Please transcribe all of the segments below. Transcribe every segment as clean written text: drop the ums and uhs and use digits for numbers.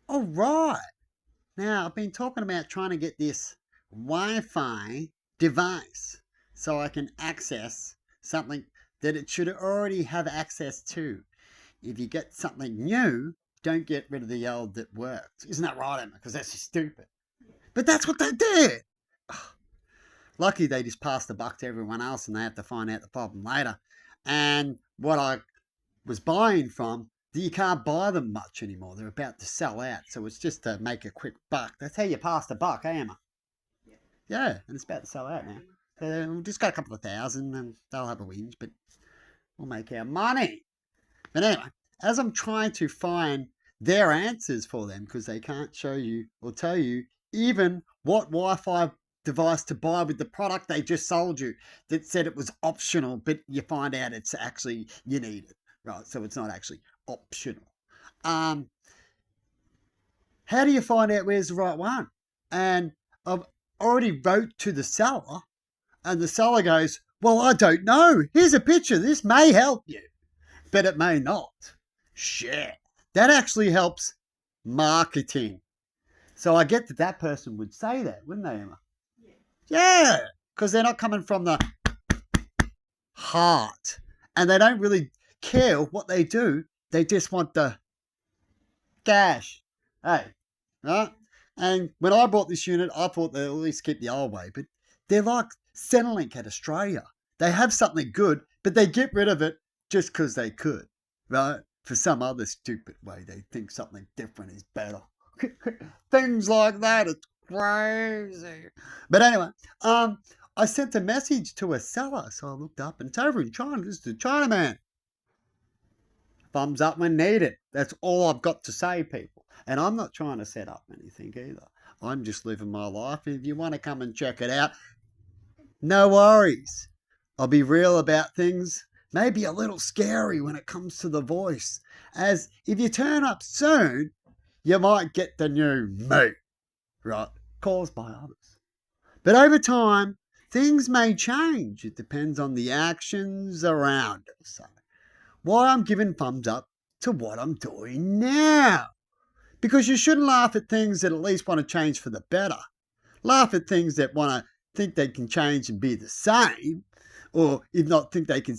All right. Now, I've been talking about trying to get this Wi-Fi device so I can access something that it should already have access to. If you get something new, don't get rid of the old that works. Isn't that right, Emma? Because that's just stupid. But that's what they did. Lucky they just passed the buck to everyone else and they have to find out the problem later. And what I was buying from, you can't buy them much anymore. They're about to sell out. So it's just to make a quick buck. That's how you pass the buck, eh, Emma? Yeah, and it's about to sell out now. So we've just got a couple of thousand and they'll have a whinge, but we'll make our money. But anyway, as I'm trying to find their answers for them, because they can't show you or tell you even what Wi Fi device to buy with the product they just sold you that said it was optional, but you find out it's actually you need it, right? So it's not actually optional. Um, how do you find out where's the right one? And I've already wrote to the seller, and the seller goes, "Well, I don't know. Here's a picture. This may help you, but it may not." Shit. That actually helps marketing. So I get that that person would say that, wouldn't they, Emma? Yeah, because they're not coming from the heart and they don't really care what they do. They just want the cash. Hey, right? And when I bought this unit, I thought they'd at least keep the old way, but they're like Centrelink at Australia. They have something good, but they get rid of it just because they could, right? For some other stupid way, they think something different is better. Things like that, it's crazy. But anyway, I sent a message to a seller, so I looked up and it's over in China. This is the Chinaman. Thumbs up when needed. That's all I've got to say, people. And I'm not trying to set up anything either. I'm just living my life. If you want to come and check it out, no worries. I'll be real about things. Maybe a little scary when it comes to the voice. As if you turn up soon, you might get the new me, right? Caused by others. But over time, things may change. It depends on the actions around us. So why I'm giving thumbs up to what I'm doing now. Because you shouldn't laugh at things that at least want to change for the better. Laugh at things that want to think they can change and be the same, or if not think they can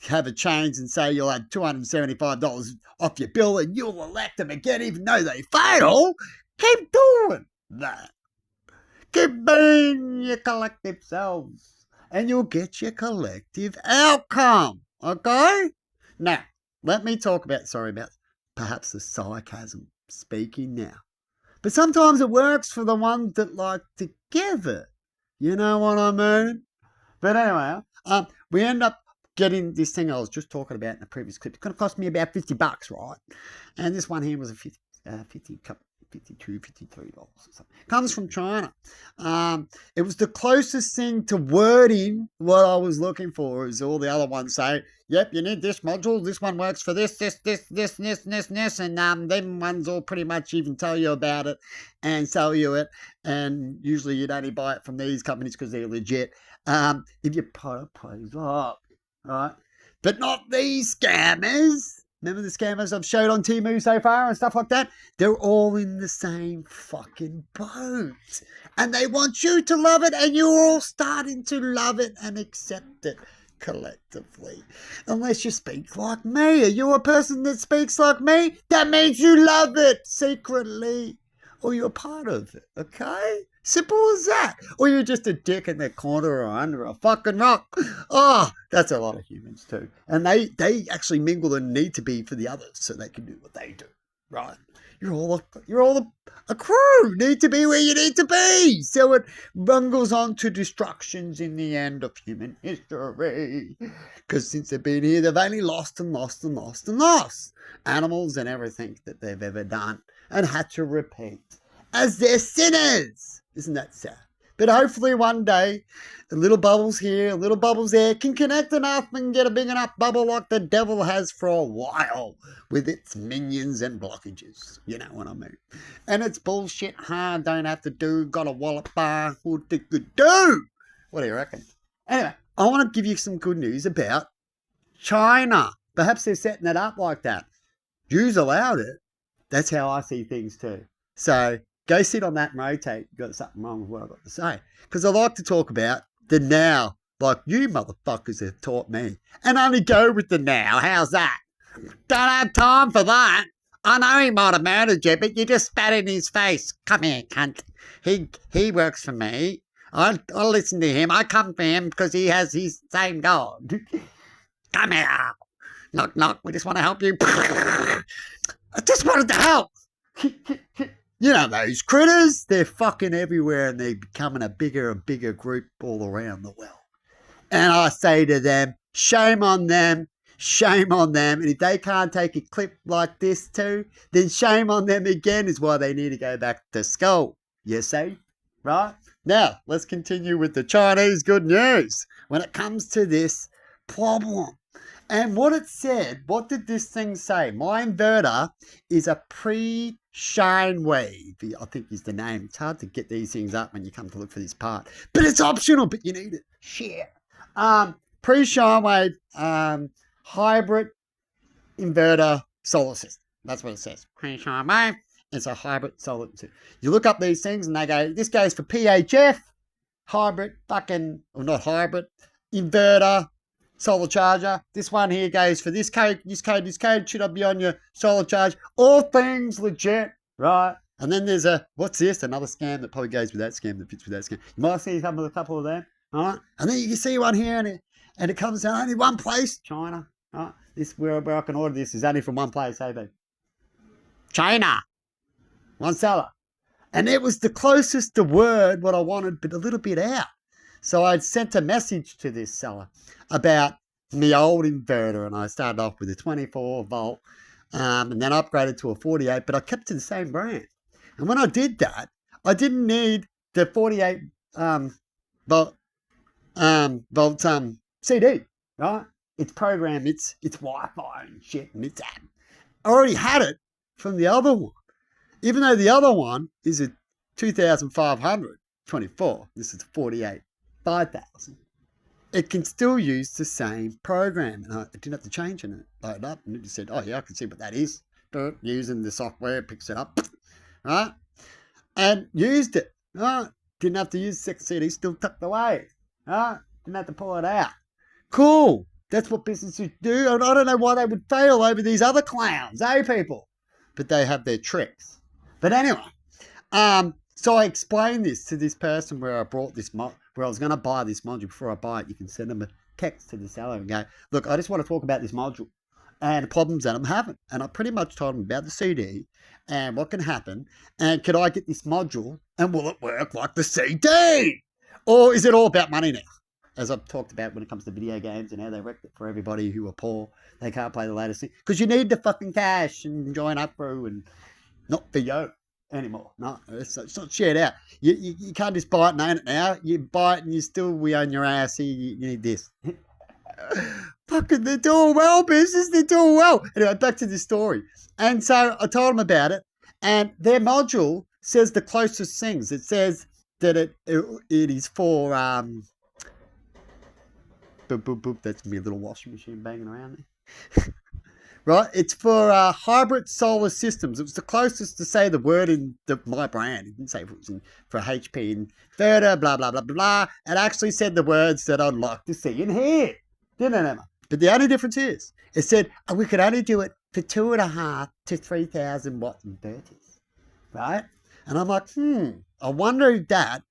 have a change and say you'll have $275 off your bill and you'll elect them again even though they fail. Keep doing that. Keep being your collective selves and you'll get your collective outcome. Okay? Now, let me talk about, sorry about perhaps the sarcasm speaking now. But sometimes it works for the ones that like to give it. You know what I mean? But anyway, we end up getting this thing I was just talking about in the previous clip. It's going to cost me about $50, right? And this one here was a 52 $53 or something. Comes from China. It was the closest thing to wording what I was looking for. Is all the other ones say, yep, you need this module. This one works for this, and them ones all pretty much even tell you about it and sell you it. And usually you'd only buy it from these companies because they're legit. If your product plays up, right? But not these scammers. Remember the scammers I've showed on Temu so far and stuff like that? They're all in the same fucking boat. And they want you to love it, and you're all starting to love it and accept it collectively. Unless you speak like me. Are you a person that speaks like me? That means you love it secretly. Or you're part of it, okay? Simple as that. Or you're just a dick in the corner or under a fucking rock. Oh, that's a lot of humans too. And they actually mingle and need to be for the others so they can do what they do. Right? You're all a crew. Need to be where you need to be. So it bungles on to destructions in the end of human history. Because since they've been here, they've only lost and lost and lost and lost. Animals and everything that they've ever done. And had to repeat as they're sinners. Isn't that sad? But hopefully one day, the little bubbles here, little bubbles there can connect enough and get a big enough bubble like the devil has for a while with its minions and blockages. You know what I mean? And it's bullshit hard, don't have to do, got a wallet bar, what they could do. What do you reckon? Anyway, I want to give you some good news about China. Perhaps they're setting it up like that. Jews allowed it. That's how I see things too. So go sit on that and rotate. You've got something wrong with what I've got to say. Because I like to talk about the now, like you motherfuckers have taught me. And only go with the now. How's that? Don't have time for that. I know he might have murdered you, but you just spat in his face. Come here, cunt. He works for me. I listen to him. I come for him because he has his same God. Come here. Knock, knock. We just want to help you. I just wanted to help. You know those critters? They're fucking everywhere and they're becoming a bigger and bigger group all around the world. And I say to them, shame on them. Shame on them. And if they can't take a clip like this too, then shame on them again is why they need to go back to school. You see? Right? Now, let's continue with the Chinese good news when it comes to this problem. And what it said, what did this thing say? My inverter is a pre-shine wave. I think is the name. It's hard to get these things up when you come to look for this part. But it's optional, but you need it. Share. Pre-shine wave, hybrid inverter solar system. That's what it says. Pre-shine wave. It's a hybrid solar system. You look up these things and they go, this goes for PHF, hybrid, or not hybrid, inverter, solar charger. This one here goes for this code, this code, this code. Should I be on your solar charge? All things legit, right? And then there's what's this? Another scam that probably goes with that scam, that fits with that scam. You might see a couple of them, all right? And then you can see one here and it comes down only one place, China. All right? This where I can order this is only from one place, AB. China. One seller. And it was the closest to word what I wanted, but a little bit out. So I'd sent a message to this seller about my old inverter, and I started off with a 24 volt and then upgraded to a 48, but I kept to the same brand. And when I did that, I didn't need the 48 volt CD, right? It's programmed, it's Wi-Fi and shit, and it's app. I already had it from the other one. Even though the other one is a 2,500 24, this is a 48, 5,000. It can still use the same program. And I didn't have to change it, load it up, and it just said, oh yeah, I can see what that is. Using the software, it picks it up, right? And used it, right? Didn't have to use 6 CD, still tucked away, right? Didn't have to pull it out. Cool. That's what businesses do. And I don't know why they would fail over these other clowns, people? But they have their tricks. But anyway, so I explained this to this person where I brought this where I was going to buy this module. Before I buy it, you can send them a text to the seller and go, look, I just want to talk about this module and the problems that I'm having. And I pretty much told them about the CD and what can happen. And could I get this module and will it work like the CD? Or is it all about money now? As I've talked about when it comes to video games and how they wrecked it for everybody who are poor. They can't play the latest thing. Because you need the fucking cash and join up through and not for you anymore. No, it's not shared out. You can't just buy it and own it now. You buy it and we own your ass. You need this. Fucking, they're doing well, business. They're doing well. Anyway, back to this story. And so I told them about it. And their module says the closest things. It says that it is for... boop, boop, boop. That's me, a little washing machine banging around there. Right? It's for hybrid solar systems. It was the closest to say the word in my brand. It didn't say if it was for HP inverter, blah, blah, blah, blah, blah. It actually said the words that I'd like to see and hear. Didn't it, Emma? But the only difference is, it said we could only do it for 2,500 to 3,000 watt inverters. Right? And I'm like, I wonder if that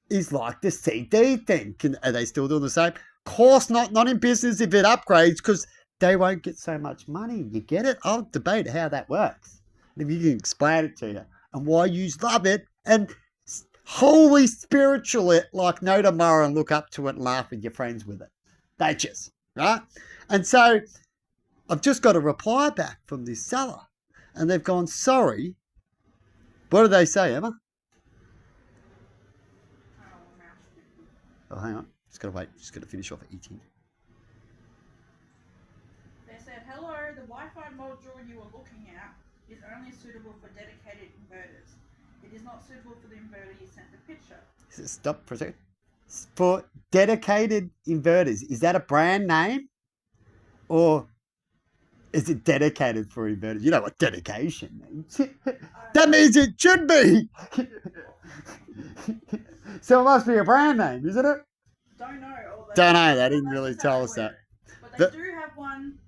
is like the CD thing. Are they still doing the same? Of course not in business if it upgrades, because they won't get so much money. You get it? I'll debate how that works. If you can explain it to you and why you love it and wholly spiritual it like no tomorrow and look up to it and laugh with your friends with it. They just, right? And so I've just got a reply back from this seller and they've gone, sorry. What do they say, Emma? Oh, hang on. Just got to wait. Just got to finish off at eating. They said, hello, the Wi-Fi module you are looking at is only suitable for dedicated inverters. It is not suitable for the inverter you sent the picture. Stop for a second. For dedicated inverters, is that a brand name? Or Is it dedicated for inverters? You know what dedication means. That means it should be. So it must be a brand name, isn't it? Don't know. Don't know. They didn't really tell us that. But they do have one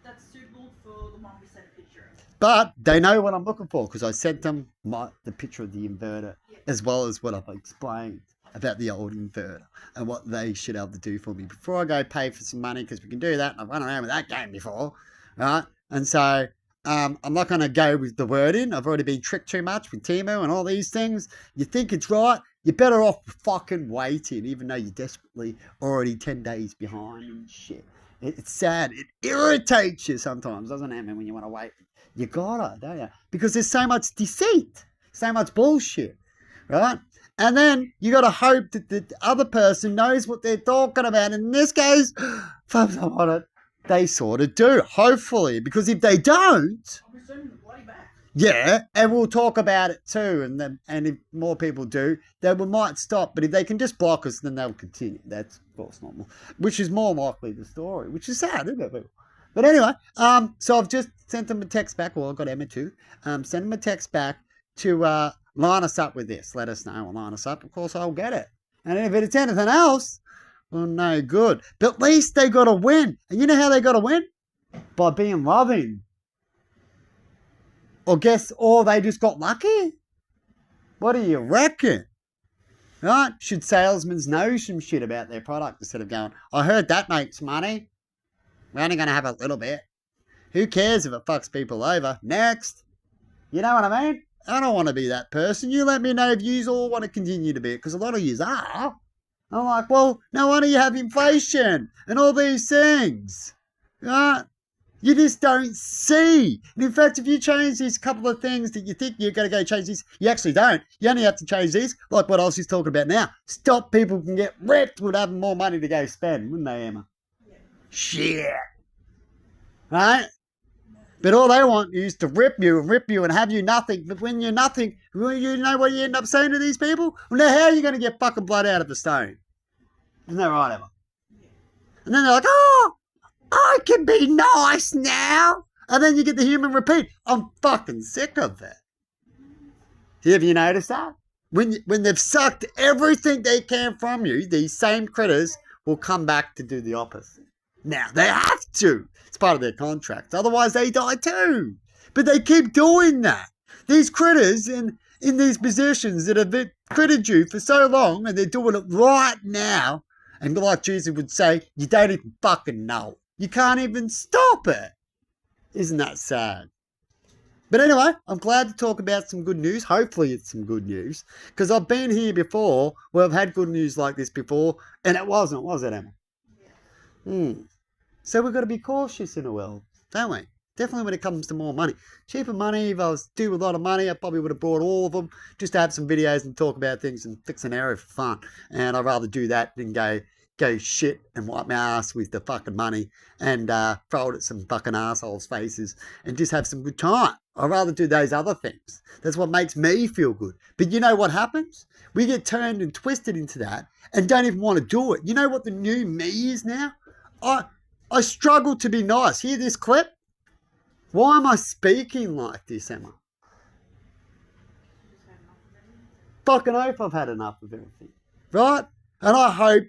that's suitable for the one we sent a picture of. But they know what I'm looking for because I sent them the picture of the inverter as well as what I've explained about the old inverter and what they should be able to do for me before I go pay for some money, because we can do that. And I've run around with that game before, right? And so I'm not going to go with the wording. I've already been tricked too much with Temu and all these things. You think it's right, you're better off fucking waiting, even though you're desperately already 10 days behind and shit. It's sad. It irritates you sometimes, doesn't it, man, when you want to wait? You gotta, don't you? Because there's so much deceit, so much bullshit, right? And then you got to hope that the other person knows what they're talking about. And in this case, from someone it, they sort of do, hopefully. Because if they don't, I'll be sending the bloody back. yeah, and we'll talk about it too. And if more people do, they might stop. But if they can just block us, then they'll continue. That's, of course, normal. Which is more likely the story, which is sad, isn't it, people? But anyway, so I've just sent them a text back. Well, I've got Emma too. Send them a text back to line us up with this. Let us know. We'll line us up. Of course, I'll get it. And if it's anything else, well, no good. But at least they got to win. And you know how they got to win? By being loving. Or they just got lucky? What do you reckon? Right? Should salesmen know some shit about their product instead of going, I heard that makes money. We're only going to have a little bit. Who cares if it fucks people over? Next. You know what I mean? I don't want to be that person. You let me know if you all want to continue to be it, because a lot of yous are. I'm like, well, no wonder you have inflation and all these things. Right? You just don't see. And in fact, if you change these couple of things that you think you're going to go change these, you actually don't. You only have to change these, like what Ozzy's talking about now. Stop people can get ripped with having more money to go spend, wouldn't they, Emma? Yeah. Shit. Right? But all they want is to rip you and have you nothing. But when you're nothing, you know what you end up saying to these people? Well, now how are you going to get fucking blood out of a stone? Isn't that right, Emma? Yeah. And then they're like, oh, I can be nice now. And then you get the human repeat. I'm fucking sick of that. Have you noticed that? When they've sucked everything they can from you, these same critters will come back to do the opposite. Now, they have to. It's part of their contract. Otherwise, they die too. But they keep doing that. These critters in these positions that have been crittered you for so long, and they're doing it right now. And like Jesus would say, you don't even fucking know. You can't even stop it. Isn't that sad? But anyway, I'm glad to talk about some good news. Hopefully it's some good news. Because I've been here before where I've had good news like this before, and it wasn't, was it, Emma? Yeah. So we've got to be cautious in the world, don't we? Definitely when it comes to more money. Cheaper money, if I was due a lot of money, I probably would have brought all of them just to have some videos and talk about things and fix an area for fun. And I'd rather do that than go shit and wipe my ass with the fucking money and throw it at some fucking assholes' faces and just have some good time. I'd rather do those other things. That's what makes me feel good. But you know what happens? We get turned and twisted into that and don't even want to do it. You know what the new me is now? I struggle to be nice. Hear this clip? Why am I speaking like this, Emma? Fucking oath I've had enough of everything. Right? And I hope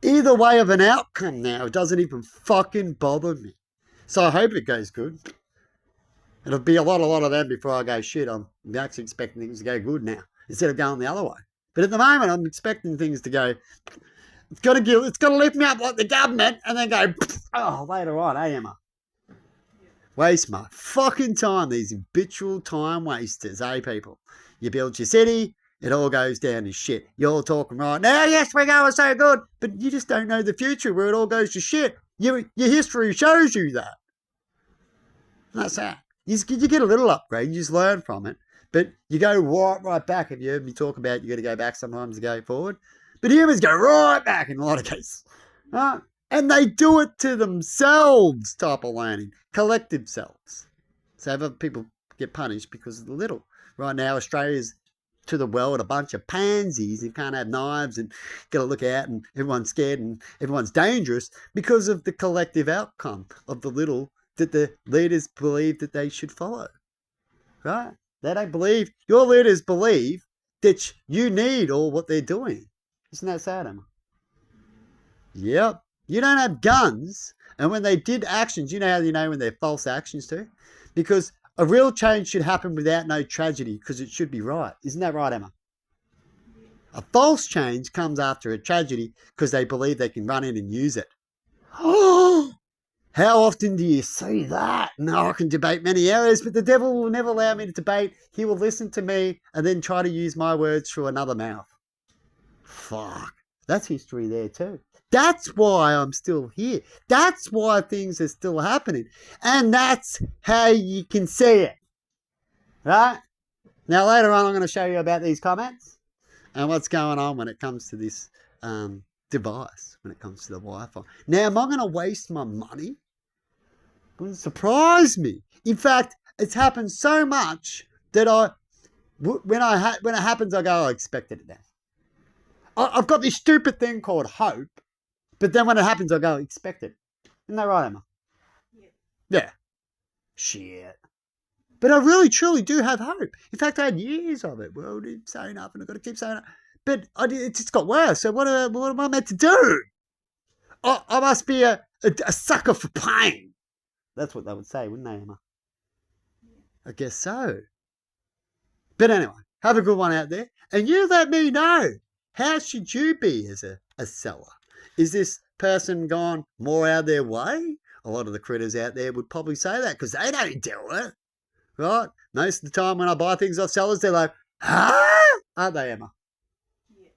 either way of an outcome now, it doesn't even fucking bother me. So I hope it goes good. It'll be a lot of them before I go, shit, I'm actually expecting things to go good now, instead of going the other way. But at the moment, I'm expecting things to go, it's got to lift me up like the government and then go, oh, later on, eh, Emma? Waste my fucking time, these habitual time wasters, eh, people? You build your city, it all goes down to shit. You're all talking right now, yes, we're going so good, but you just don't know the future where it all goes to shit. Your history shows you that. That's that. You get a little upgrade, you just learn from it, but you go right back. Have you heard me talk about you got to go back sometimes to go forward? But humans go right back in a lot of cases. And they do it to themselves, type of learning. Collective selves. So other people get punished because of the little. Right now, Australia's to the world a bunch of pansies who can't have knives and got to look out and everyone's scared and everyone's dangerous because of the collective outcome of the little that the leaders believe that they should follow, right? They don't believe, your leaders believe that you need all what they're doing. Isn't that sad, Emma? Yep. You don't have guns, and when they did actions, you know how you know when they're false actions too? Because a real change should happen without no tragedy, because it should be right. Isn't that right, Emma? A false change comes after a tragedy because they believe they can run in and use it. Oh, how often do you see that? No, I can debate many areas, but the devil will never allow me to debate. He will listen to me and then try to use my words through another mouth. Fuck. That's history there too. That's why I'm still here. That's why things are still happening. And that's how you can see it. Right? Now later on I'm going to show you about these comments and what's going on when it comes to this device, when it comes to the Wi-Fi. Now, am I going to waste my money? It wouldn't surprise me. In fact, it's happened so much that when it happens, I go, I expected it now. I've got this stupid thing called hope, but then when it happens, I go, expect it. Isn't that right, Emma? Yeah. Shit. But I really, truly do have hope. In fact, I had years of it. Well, it's saying up and I've got to keep saying up. But it just got worse. So what am I meant to do? I must be a sucker for pain. That's what they would say, wouldn't they, Emma? I guess so. But anyway, have a good one out there. And you let me know. How should you be as a seller? Is this person gone more out of their way? A lot of the critters out there would probably say that because they don't do it. Right? Most of the time when I buy things off sellers, they're like, huh? Aren't they, Emma? Yeah.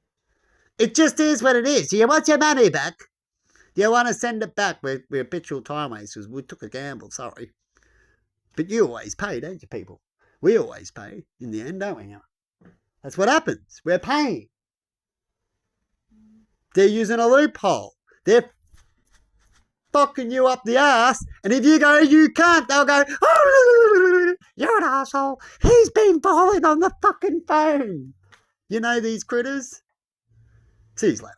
It just is what it is. Do you want your money back? Do you want to send it back? We're habitual time wasters. We took a gamble, sorry. But you always pay, don't you, people? We always pay in the end, don't we, Emma? That's what happens. We're paying. They're using a loophole. They're fucking you up the ass, and if you go, you can't, they'll go, oh, you're an asshole. He's been balling on the fucking phone. You know these critters? See you later.